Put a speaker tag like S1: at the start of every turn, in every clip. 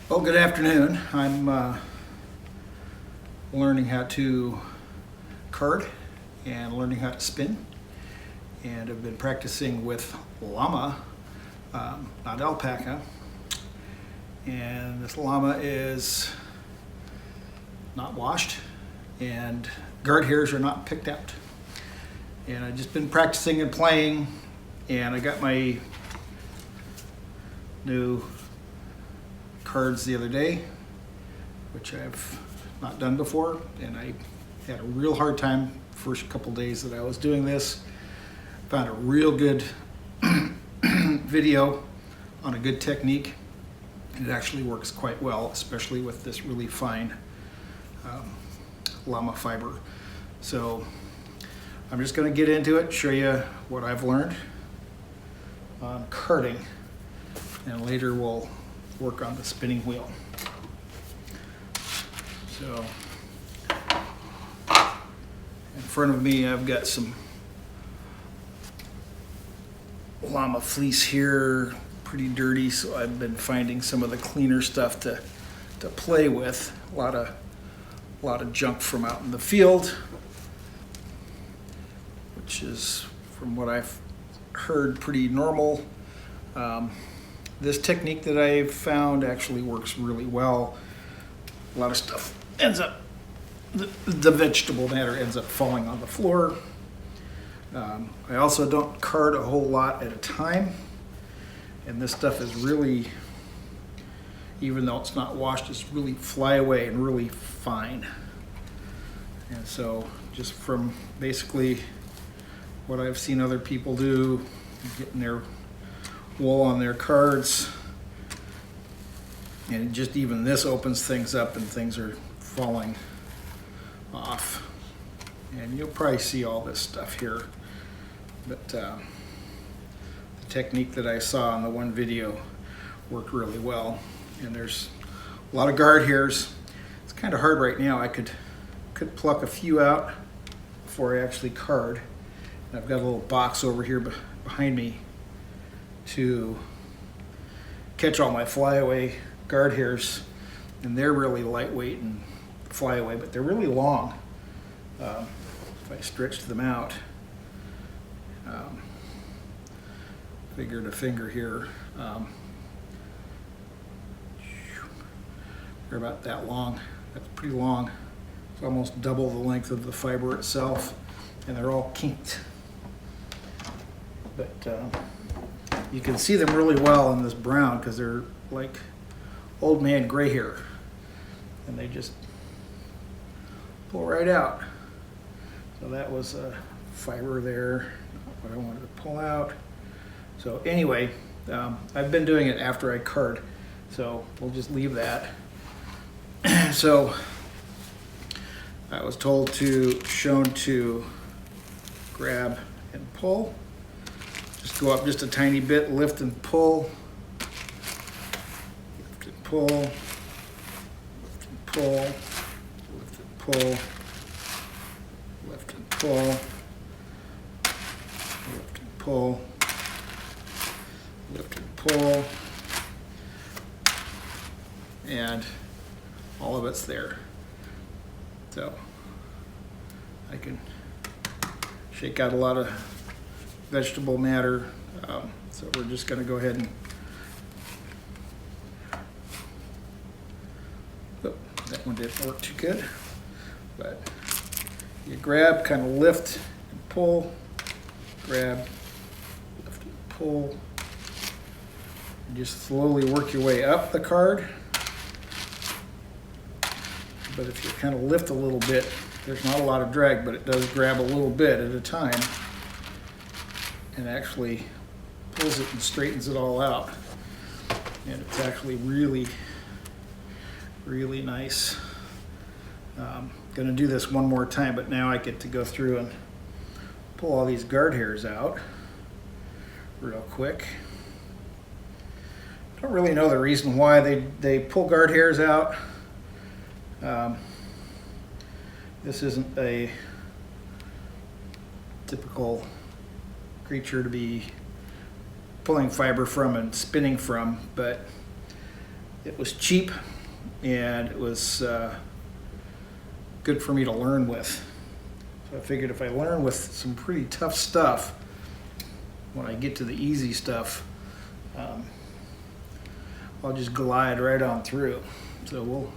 S1: Well, good afternoon. I'm learning how to card and learning how to spin, and I've been practicing with Llama, not Alpaca. And this Llama is not washed, and guard hairs are not picked out. And I've just been practicing and playing, and I got my new cards the other day, which I've not done before, and I had a real hard time first couple days that I was doing this. Found a real good video on a good technique. It actually works quite well, especially with this really fine Llama fiber. So I'm just going to get into it, show you what I've learned on carding, and later we'll work on the spinning wheel. So in front of me I've got some Llama fleece here, pretty dirty, so I've been finding some of the cleaner stuff to play with. A lot of junk from out in the field, which is, from what I've heard, pretty normal. This technique that I've found actually works really well. A lot of stuff ends up, the vegetable matter ends up falling on the floor. I also don't card a whole lot at a time, and this stuff is really, even though it's not washed, it's really fly away and really fine. And so just from basically what I've seen other people do, getting their wool on their cards, and just even this opens things up and things are falling off. And you'll probably see all this stuff here, but the technique that I saw in the one video worked really well. And there's a lot of guard hairs. It's kind of hard right now. I could pluck a few out before I actually card. And I've got a little box over here behind me to catch all my flyaway guard hairs, and they're really lightweight and fly away, but they're really long. If I stretch them out, finger to finger here, they're about that long. That's pretty long. It's almost double the length of the fiber itself, and they're all kinked. But you can see them really well in this brown because they're like old man gray hair, and they just pull right out. So that was a fiber there, not what I wanted to pull out. So anyway, I've been doing it after I card, so we'll just leave that. So I was shown to grab and pull. Just go up just a tiny bit, lift and pull, lift and pull, lift and pull, lift and pull, lift and pull, lift and pull, lift and pull, and all of it's there. So I can shake out a lot of vegetable matter. So we're just going to go ahead and, that one didn't work too good, but you grab, kind of lift and pull, grab, lift and pull, and just slowly work your way up the card. But if you kind of lift a little bit, there's not a lot of drag, but it does grab a little bit at a time and actually pulls it and straightens it all out. And it's actually really, really nice. Gonna do this one more time, but now I get to go through and pull all these guard hairs out real quick. Don't really know the reason why they pull guard hairs out. This isn't a typical creature to be pulling fiber from and spinning from, but it was cheap and it was good for me to learn with. So I figured if I learn with some pretty tough stuff, when I get to the easy stuff, I'll just glide right on through. So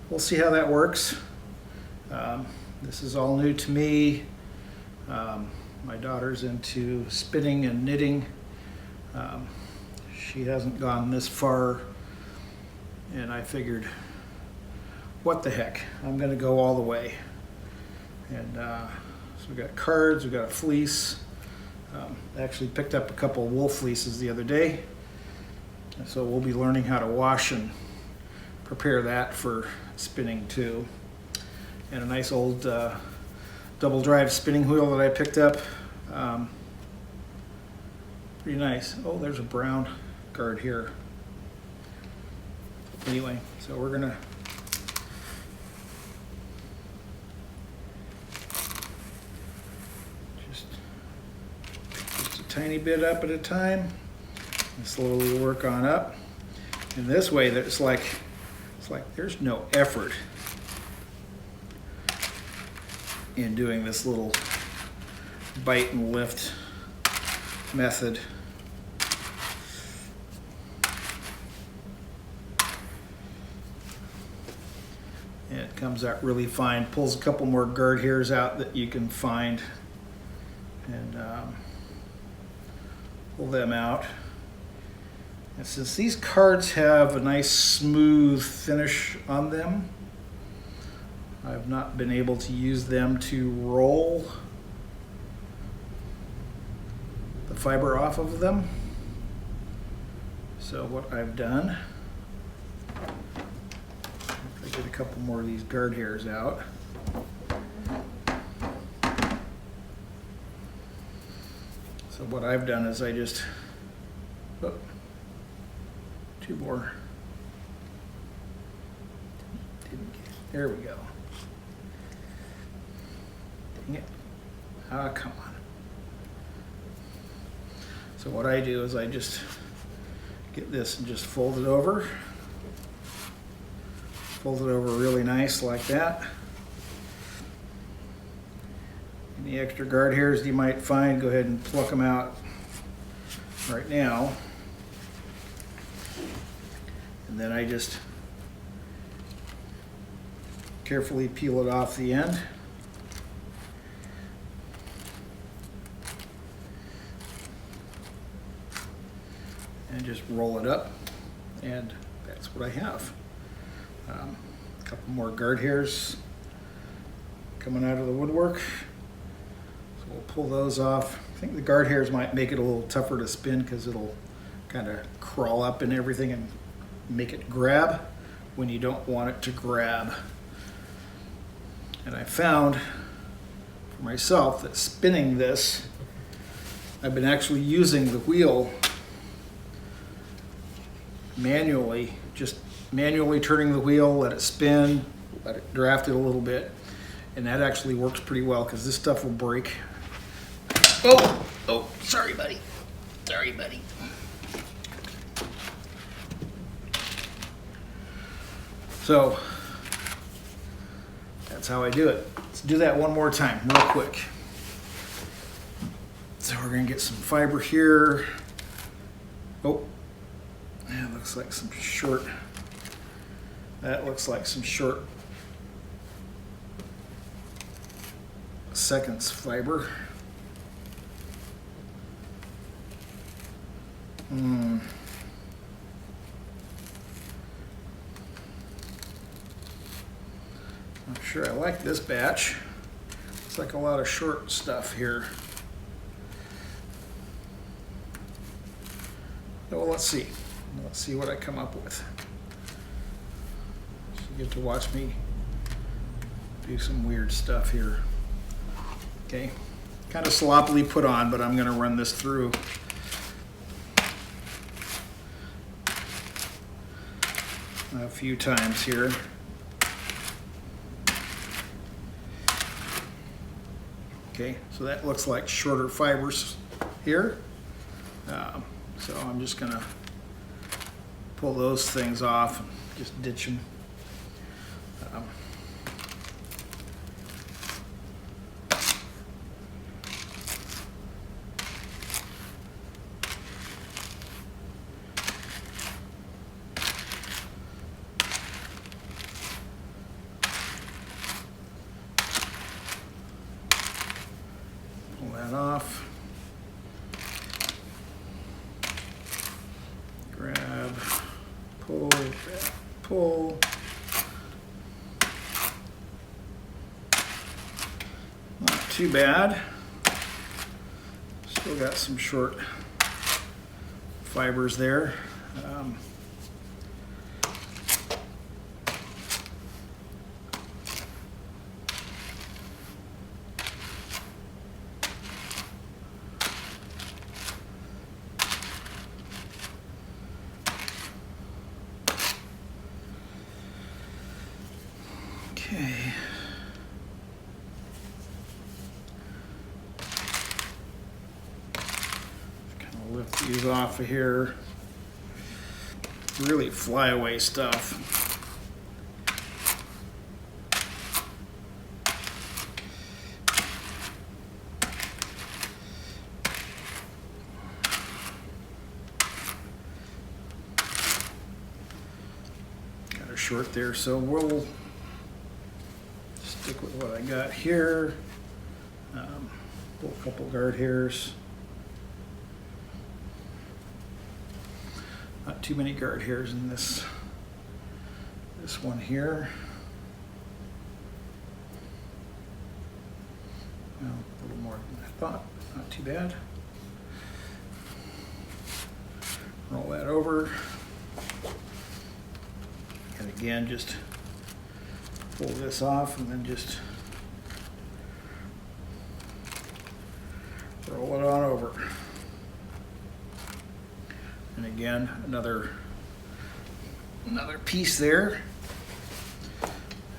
S1: we'll see how that works. This is all new to me. My daughter's into spinning and knitting. She hasn't gone this far, and I figured, what the heck, I'm gonna go all the way. And so we got cards, we got a fleece. I actually picked up a couple of wool fleeces the other day. And so we'll be learning how to wash and prepare that for spinning too. And a nice old double drive spinning wheel that I picked up. Pretty nice. Oh, there's a brown guard here. Anyway, so we're gonna just a tiny bit up at a time and slowly work on up. And this way, it's like there's no effort in doing this little bite and lift method. And it comes out really fine. Pulls a couple more guard hairs out that you can find, and pull them out. And since these cards have a nice smooth finish on them, I've not been able to use them to roll the fiber off of them. So what I've done, if I get a couple more of these guard hairs out, so what I've done is I just, oh, two more. There we go. Dang it. Ah, come on. So what I do is I just get this and just fold it over. Fold it over really nice like that. Any extra guard hairs you might find, go ahead and pluck them out right now. And then I just carefully peel it off the end. And just roll it up, and that's what I have. A couple more guard hairs coming out of the woodwork. So we'll pull those off. I think the guard hairs might make it a little tougher to spin because it'll kind of crawl up and everything and make it grab when you don't want it to grab. And I found for myself that spinning this, I've been actually using the wheel manually, just manually turning the wheel, let it spin, let it draft it a little bit, and that actually works pretty well because this stuff will break. Oh, sorry buddy. Sorry buddy. So that's how I do it. Let's do that one more time real quick. So we're gonna get some fiber here. Oh, that looks like some short, seconds fiber. Not sure I like this batch. It's like a lot of short stuff here. Well, let's see. Let's see what I come up with. You get to watch me do some weird stuff here. Okay, kind of sloppily put on, but I'm going to run this through. A few times here. Okay, so that looks like shorter fibers here. So I'm just going to pull those things off and just ditch them. Pull that off. Grab, pull, grab, pull. Not too bad. Still got some short fibers there. Okay. Kind of lift these off of here. Really flyaway stuff. Got her short there, so we'll stick with what I got here. Pull a couple guard hairs. Not too many guard hairs in this one here. Well, a little more than I thought. Not too bad. Roll that over. And again, just pull this off and then just roll it on over. And again, another piece there.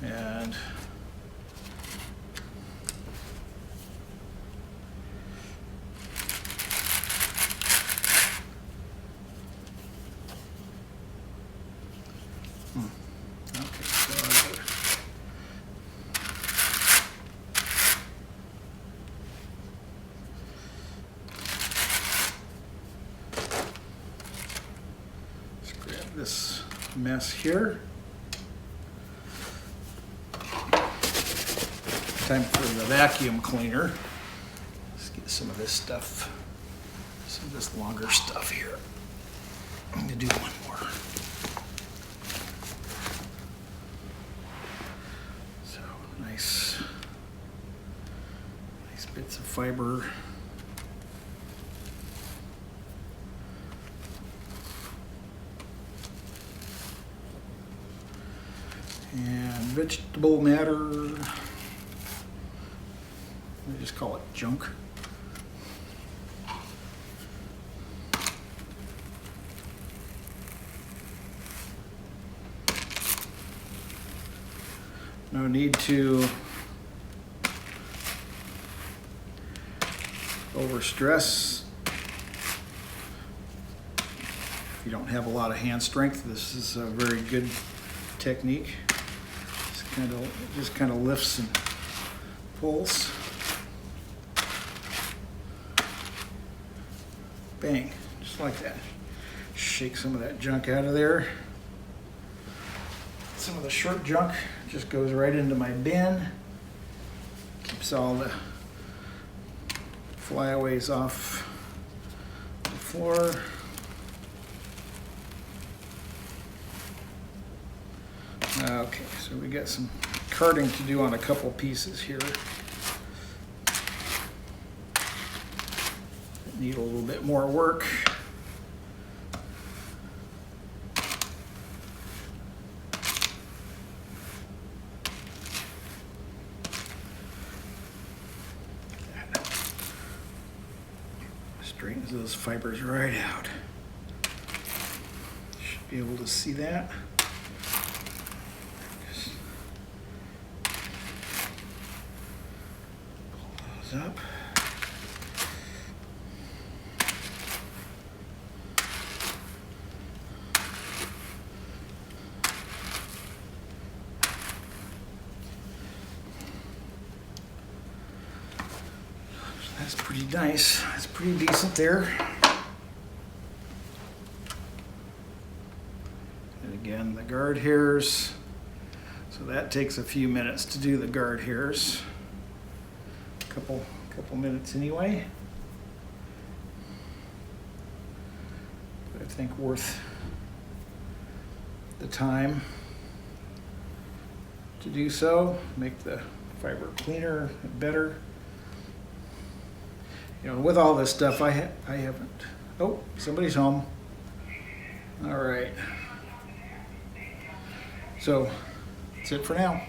S1: And okay, so let's grab this mess here. Time for the vacuum cleaner. Let's get some of this stuff, some of this longer stuff here. I'm gonna do one more. So nice bits of fiber. And vegetable matter. I just call it junk. No need to overstress. If you don't have a lot of hand strength, this is a very good technique. Just kind of lifts and pulls. Bang, just like that. Shake some of that junk out of there. Some of the short junk just goes right into my bin. Keeps all the flyaways off the floor. Okay, so we got some carding to do on a couple pieces here. Need a little bit more work. Straightens those fibers right out. Should be able to see that. Just pull those up. nice. It's pretty decent there. And again, the guard hairs. So that takes a few minutes to do the guard hairs. Couple minutes anyway. But I think worth the time to do so. Make the fiber cleaner and better. You know, with all this stuff, I haven't. Oh, somebody's home. All right. So that's it for now.